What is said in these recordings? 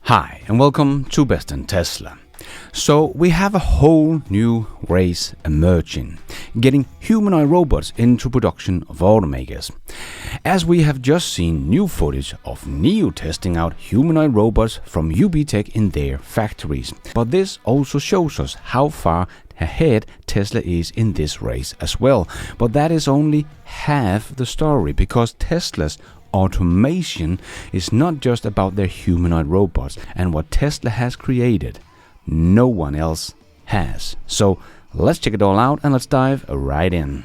Hi, and welcome to Best in Tesla. So we have a whole new race emerging, getting humanoid robots into production of automakers. As we have just seen new footage of NIO testing out humanoid robots from UB Tech in their factories. But this also shows us how far ahead Tesla is in this race as well. But that is only half the story, because Tesla's automation is not just about their humanoid robots, and what Tesla has created no one else has. So let's check it all out and let's dive right in.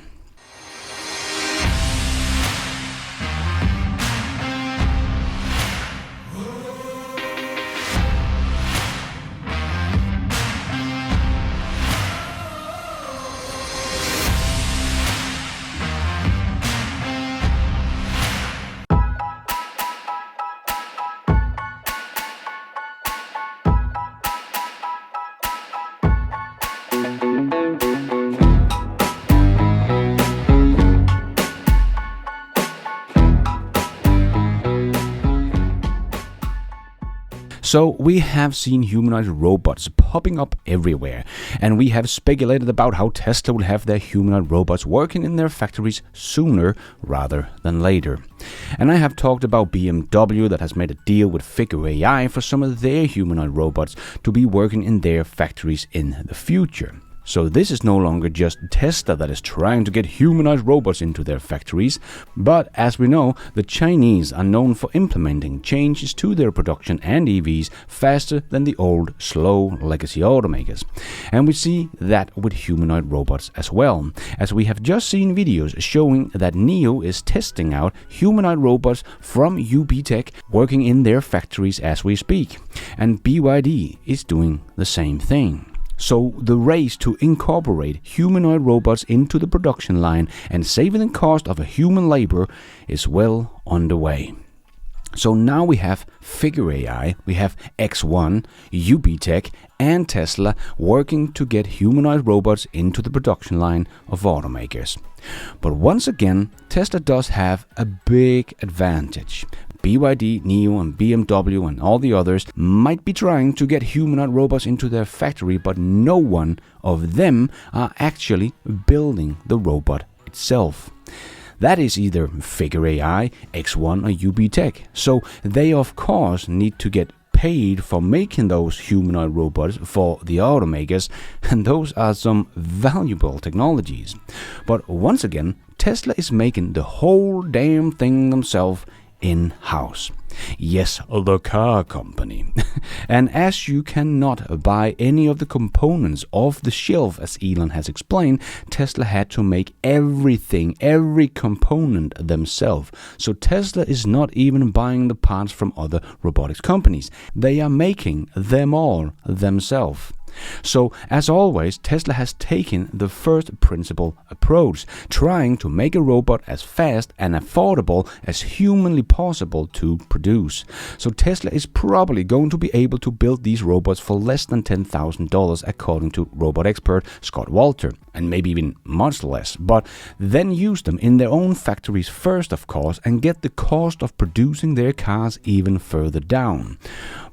So we have seen humanoid robots popping up everywhere, and we have speculated about how Tesla will have their humanoid robots working in their factories sooner rather than later. And I have talked about BMW that has made a deal with Figure AI for some of their humanoid robots to be working in their factories in the future. So this is no longer just Tesla that is trying to get humanoid robots into their factories, but as we know, the Chinese are known for implementing changes to their production and EVs faster than the old, slow legacy automakers. And we see that with humanoid robots as well, as we have just seen videos showing that NIO is testing out humanoid robots from UB Tech working in their factories as we speak, and BYD is doing the same thing. So the race to incorporate humanoid robots into the production line and saving the cost of a human labor is well underway. So now we have Figure AI, we have X1, UB Tech and Tesla working to get humanoid robots into the production line of automakers. But once again, Tesla does have a big advantage. BYD, NIO and BMW and all the others might be trying to get humanoid robots into their factory, but no one of them are actually building the robot itself. That is either Figure AI, X1 or UB Tech. So they of course need to get paid for making those humanoid robots for the automakers, and those are some valuable technologies. But once again, Tesla is making the whole damn thing themselves in-house. Yes, the car company. And as you cannot buy any of the components off the shelf, as Elon has explained, Tesla had to make everything, every component themselves. So Tesla is not even buying the parts from other robotics companies. They are making them all themselves. So, as always, Tesla has taken the first principle approach, trying to make a robot as fast and affordable as humanly possible to produce. So Tesla is probably going to be able to build these robots for less than $10,000 according to robot expert Scott Walter, and maybe even much less, but then use them in their own factories first, of course, and get the cost of producing their cars even further down.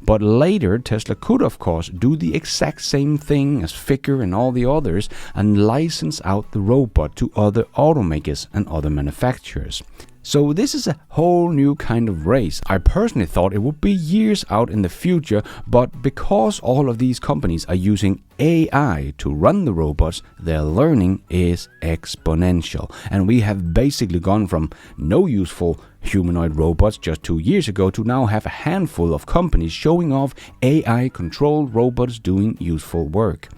But later, Tesla could, of course, do the exact same thing as Figure and all the others and license out the robot to other automakers and other manufacturers. So this is a whole new kind of race. I personally thought it would be years out in the future, but because all of these companies are using AI to run the robots, their learning is exponential. And we have basically gone from no useful humanoid robots just 2 years ago to now have a handful of companies showing off AI-controlled robots doing useful work.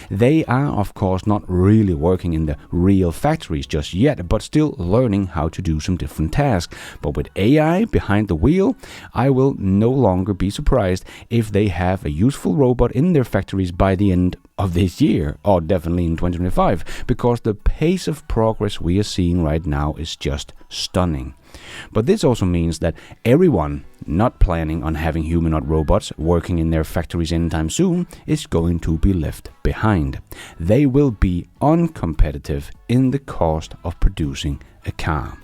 They are, of course, not really working in the real factories just yet, but still learning how to do some different tasks. But with AI behind the wheel, I will no longer be surprised if they have a useful robot in their factories by the end of this year, or definitely in 2025, because the pace of progress we are seeing right now is just stunning. But this also means that everyone not planning on having humanoid robots working in their factories anytime soon is going to be left behind. They will be uncompetitive in the cost of producing a car.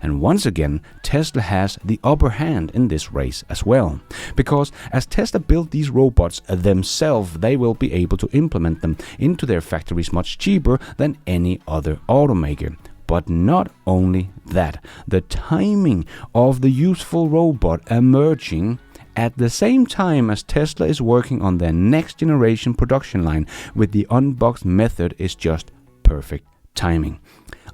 And once again, Tesla has the upper hand in this race as well. Because as Tesla built these robots themselves, they will be able to implement them into their factories much cheaper than any other automaker. But not only that, the timing of the useful robot emerging at the same time as Tesla is working on their next generation production line with the unboxed method is just perfect timing.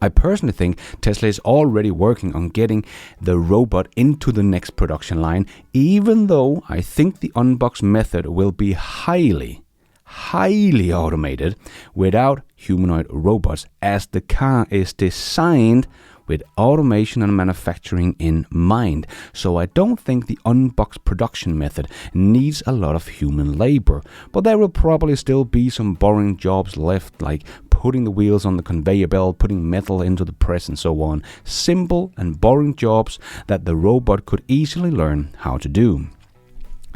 I personally think Tesla is already working on getting the robot into the next production line, even though I think the unboxed method will be highly automated without humanoid robots, as the car is designed with automation and manufacturing in mind. So I don't think the unboxed production method needs a lot of human labor, but there will probably still be some boring jobs left, like putting the wheels on the conveyor belt, putting metal into the press and so on. Simple and boring jobs that the robot could easily learn how to do.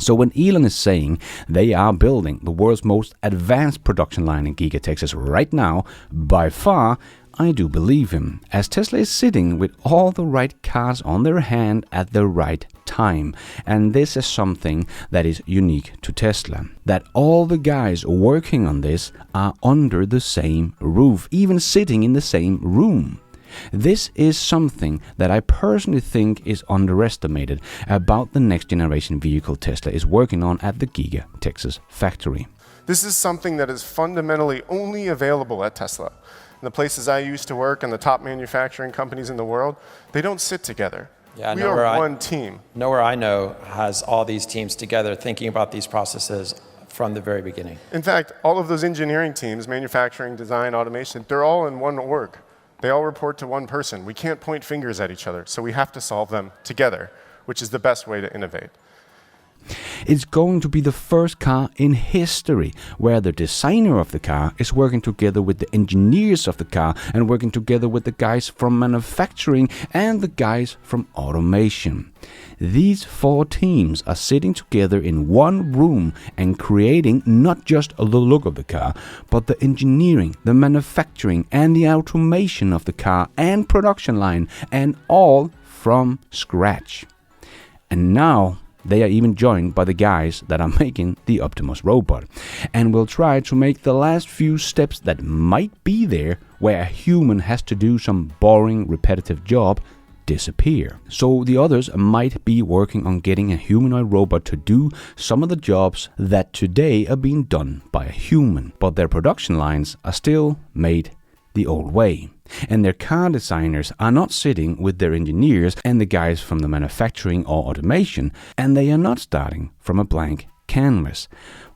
So when Elon is saying they are building the world's most advanced production line in Giga Texas right now, by far, I do believe him, as Tesla is sitting with all the right cards on their hand at the right time. And this is something that is unique to Tesla, that all the guys working on this are under the same roof, even sitting in the same room. This is something that I personally think is underestimated about the next generation vehicle Tesla is working on at the Giga Texas factory. This is something that is fundamentally only available at Tesla. In the places I used to work and the top manufacturing companies in the world, they don't sit together. Yeah, we are one team. Nowhere I know has all these teams together thinking about these processes from the very beginning. In fact, all of those engineering teams, manufacturing, design, automation, they're all in one org. They all report to one person. We can't point fingers at each other, so we have to solve them together, which is the best way to innovate. It's going to be the first car in history where the designer of the car is working together with the engineers of the car and working together with the guys from manufacturing and the guys from automation. These four teams are sitting together in one room and creating not just the look of the car, but the engineering, the manufacturing and the automation of the car and production line, and all from scratch. And now they are even joined by the guys that are making the Optimus robot, and will try to make the last few steps that might be there where a human has to do some boring, repetitive job disappear. So the others might be working on getting a humanoid robot to do some of the jobs that today are being done by a human, but their production lines are still made the old way. And their car designers are not sitting with their engineers and the guys from the manufacturing or automation, and they are not starting from a blank canvas.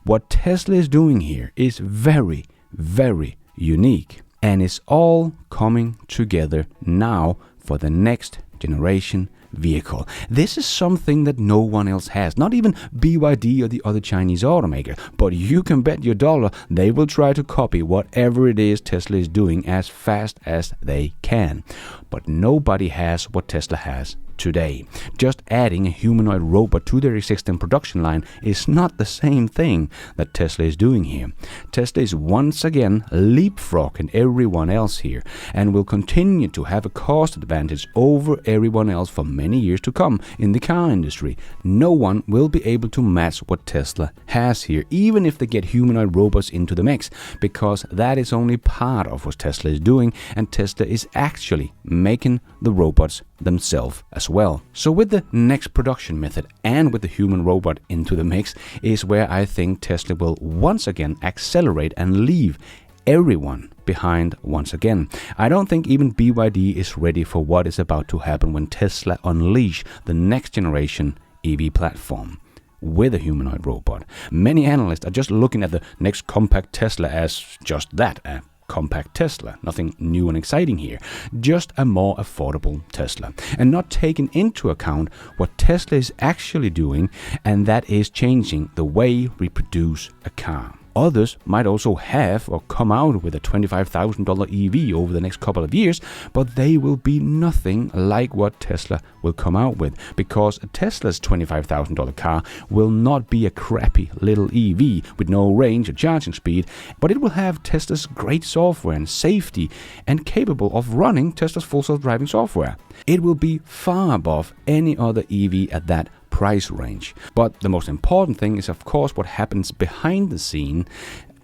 What Tesla is doing here is very, very unique, and it's all coming together now for the next generation vehicle. This is something that no one else has, not even BYD or the other Chinese automaker, but you can bet your dollar they will try to copy whatever it is Tesla is doing as fast as they can. But nobody has what Tesla has today. Just adding a humanoid robot to their existing production line is not the same thing that Tesla is doing here. Tesla is once again leapfrogging everyone else here and will continue to have a cost advantage over everyone else for many years to come in the car industry. No one will be able to match what Tesla has here, even if they get humanoid robots into the mix, because that is only part of what Tesla is doing, and Tesla is actually making the robots themselves as well. So with the next production method and with the human robot into the mix is where I think Tesla will once again accelerate and leave everyone behind once again. I don't think even BYD is ready for what is about to happen when Tesla unleash the next generation EV platform with a humanoid robot. Many analysts are just looking at the next compact Tesla as just that, a compact Tesla. Nothing new and exciting here, just a more affordable Tesla, and not taking into account what Tesla is actually doing, and that is changing the way we produce a car. Others might also have or come out with a $25,000 EV over the next couple of years, but they will be nothing like what Tesla will come out with, because Tesla's $25,000 car will not be a crappy little EV with no range or charging speed, but it will have Tesla's great software and safety and capable of running Tesla's full self-driving software. It will be far above any other EV at that price range. But the most important thing is, of course, what happens behind the scene,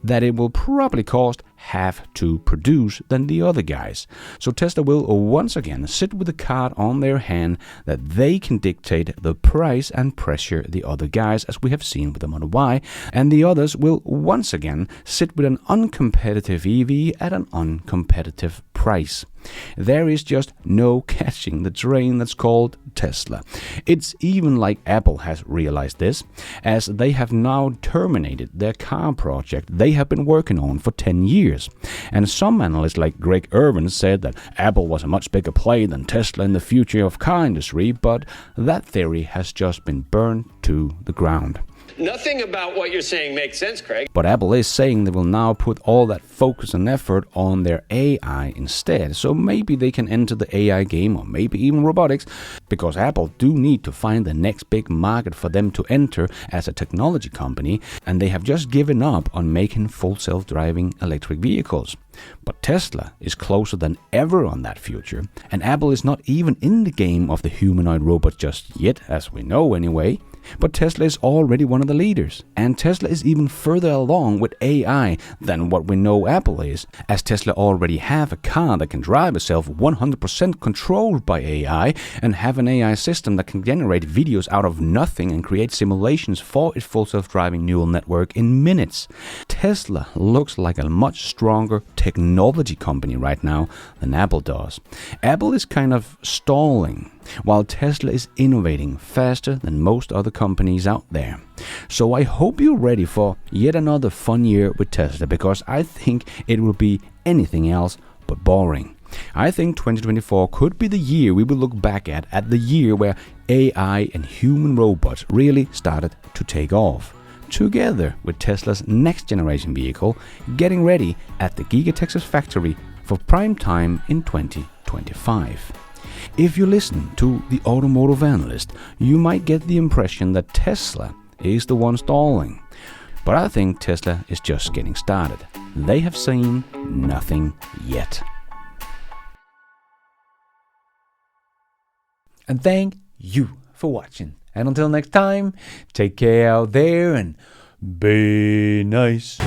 that it will probably cost half to produce than the other guys. So Tesla will once again sit with the card on their hand that they can dictate the price and pressure the other guys, as we have seen with the Model Y, and the others will once again sit with an uncompetitive EV at an uncompetitive price. There is just no catching the train that's called Tesla. It's even like Apple has realized this, as they have now terminated their car project they have been working on for 10 years. And some analysts like Greg Irvin said that Apple was a much bigger play than Tesla in the future of car industry, but that theory has just been burned to the ground. Nothing about what you're saying makes sense, Craig. But Apple is saying they will now put all that focus and effort on their AI instead. So maybe they can enter the AI game, or maybe even robotics, because Apple do need to find the next big market for them to enter as a technology company, and they have just given up on making full self-driving electric vehicles. But Tesla is closer than ever on that future, and Apple is not even in the game of the humanoid robot just yet, as we know anyway. But Tesla is already one of the leaders, and Tesla is even further along with AI than what we know Apple is, as Tesla already have a car that can drive itself 100% controlled by AI, and have an AI system that can generate videos out of nothing and create simulations for its full self-driving neural network in minutes. Tesla looks like a much stronger technology company right now than Apple does. Apple is kind of stalling, while Tesla is innovating faster than most other companies out there. So I hope you're ready for yet another fun year with Tesla, because I think it will be anything else but boring. I think 2024 could be the year we will look back at the year where AI and human robots really started to take off, together with Tesla's next generation vehicle getting ready at the Giga Texas factory for prime time in 2025. If you listen to the automotive analyst, you might get the impression that Tesla is the one stalling. But I think Tesla is just getting started. They have seen nothing yet. And thank you for watching. And until next time, take care out there and be nice.